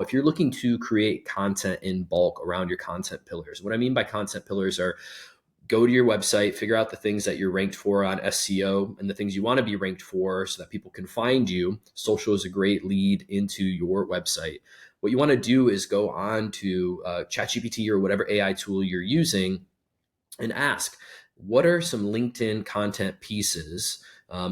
If you're looking to create content in bulk around your content pillars, what I mean by content pillars are go to your website, figure out the things that you're ranked for on SEO and the things you want to be ranked for so that people can find you. Social is a great lead into your website. What you want to do is go on to ChatGPT or whatever AI tool you're using and ask, what are some LinkedIn content pieces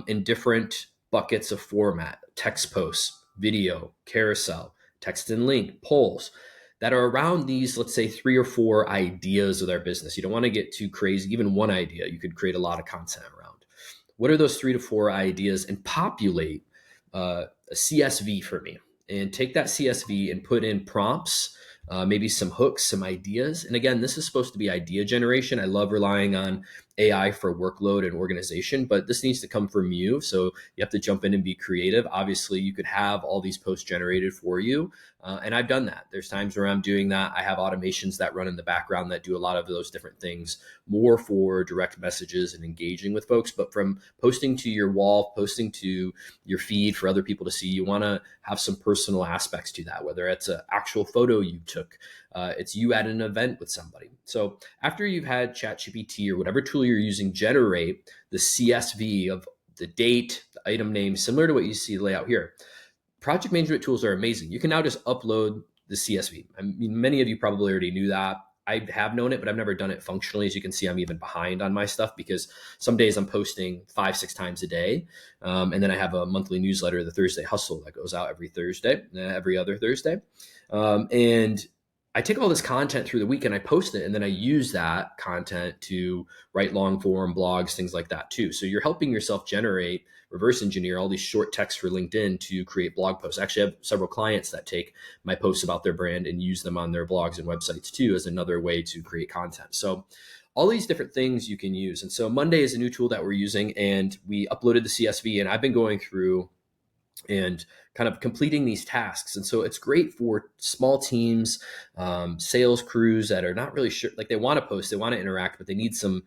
in different buckets of format, text posts, video, carousel, text and link, polls that are around these, let's say 3 or 4 ideas of their business. You don't want to get too crazy. Even one idea, you could create a lot of content around. What are those 3 to 4 ideas and populate a CSV for me and take that CSV and put in prompts, maybe some hooks, some ideas. And again, this is supposed to be idea generation. I love relying on AI for workload and organization, but this needs to come from you. So you have to jump in and be creative. Obviously, you could have all these posts generated for you. And I've done that. There's times where I'm doing that. I have automations that run in the background that do a lot of those different things, more for direct messages and engaging with folks. But from posting to your wall, posting to your feed for other people to see, you want to have some personal aspects to that, whether it's an actual photo you took, it's you at an event with somebody. So after you've had ChatGPT or whatever tool you're using generate the CSV of the date, the item name, similar to what you see layout here, project management tools are amazing. You can now just upload the CSV. I mean, many of you probably already knew that. I have known it, but I've never done it functionally. As you can see, I'm even behind on my stuff because some days I'm posting 5, 6 times a day. And then I have a monthly newsletter, the Thursday Hustle, that goes out every Thursday, every other Thursday. And I take all this content through the week and I post it, and then I use that content to write long form blogs, things like that too. So you're helping yourself generate, reverse engineer all these short texts for LinkedIn to create blog posts. Actually, I have several clients that take my posts about their brand and use them on their blogs and websites too as another way to create content. So all these different things you can use. And so Monday is a new tool that we're using, and we uploaded the CSV, and I've been going through and kind of completing these tasks. And so it's great for small teams, sales crews that are not really sure, like they want to post, they want to interact, but they need some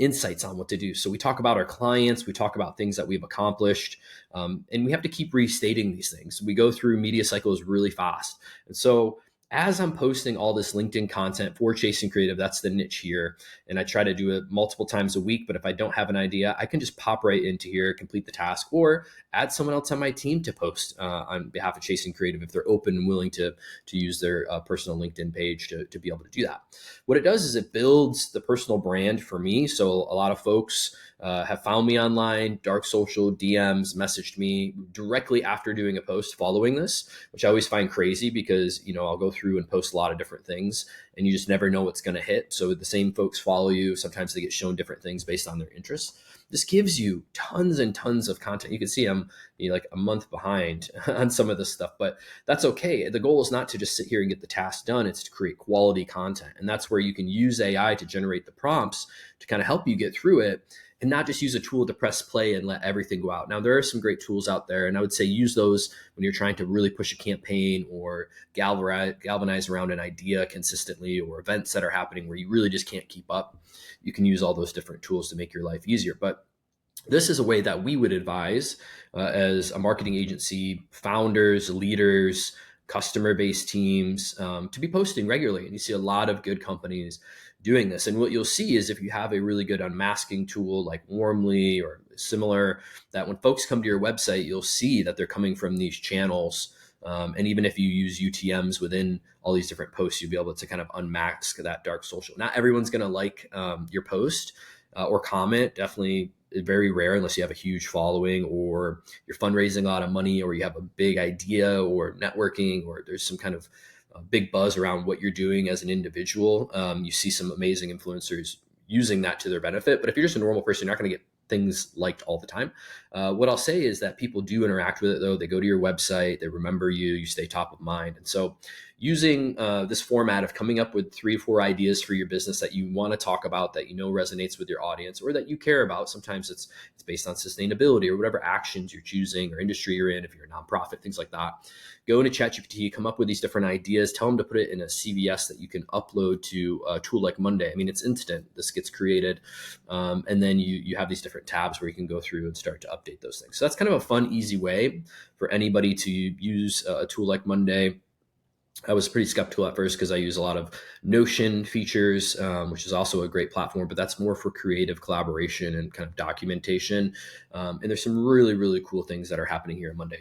insights on what to do. So we talk about our clients, we talk about things that we've accomplished, and we have to keep restating these things. We go through media cycles really fast. And so as I'm posting all this LinkedIn content for Chasing Creative, that's the niche here. And I try to do it multiple times a week. But if I don't have an idea, I can just pop right into here, complete the task, or add someone else on my team to post on behalf of Chasing Creative if they're open and willing to use their personal LinkedIn page to be able to do that. What it does is it builds the personal brand for me. So a lot of folks have found me online, dark social, DMs, messaged me directly after doing a post following this, which I always find crazy because, I'll go through and post a lot of different things and you just never know what's going to hit. So the same folks follow you. Sometimes they get shown different things based on their interests. This gives you tons and tons of content. You can see I'm like a month behind on some of this stuff, but that's okay. The goal is not to just sit here and get the task done. It's to create quality content. And that's where you can use AI to generate the prompts to kind of help you get through it, and not just use a tool to press play and let everything go out. Now, there are some great tools out there, and I would say use those when you're trying to really push a campaign or galvanize around an idea consistently, or events that are happening where you really just can't keep up. You can use all those different tools to make your life easier. But this is a way that we would advise as a marketing agency, founders, leaders, customer-based teams to be posting regularly. And you see a lot of good companies doing this. And what you'll see is if you have a really good unmasking tool like Warmly or similar, that when folks come to your website, you'll see that they're coming from these channels. And even if you use UTMs within all these different posts, you'll be able to kind of unmask that dark social. Not everyone's going to like your post or comment. Definitely very rare unless you have a huge following or you're fundraising a lot of money or you have a big idea or networking or there's some kind of big buzz around what you're doing as an individual. You see some amazing influencers using that to their benefit. But if you're just a normal person, you're not going to get things liked all the time. What I'll say is that people do interact with it though. They go to your website, they remember you, you stay top of mind. And so using this format of coming up with 3 or 4 ideas for your business that you want to talk about, that resonates with your audience or that you care about. Sometimes it's based on sustainability or whatever actions you're choosing or industry you're in, if you're a nonprofit, things like that. Go into ChatGPT, come up with these different ideas, tell them to put it in a CVS that you can upload to a tool like Monday. I mean, it's instant. This gets created. And then you have these different tabs where you can go through and start to update those things. So that's kind of a fun, easy way for anybody to use a tool like Monday I was pretty skeptical at first because I use a lot of Notion features, which is also a great platform, but that's more for creative collaboration and kind of documentation. And there's some really, really cool things that are happening here on Monday.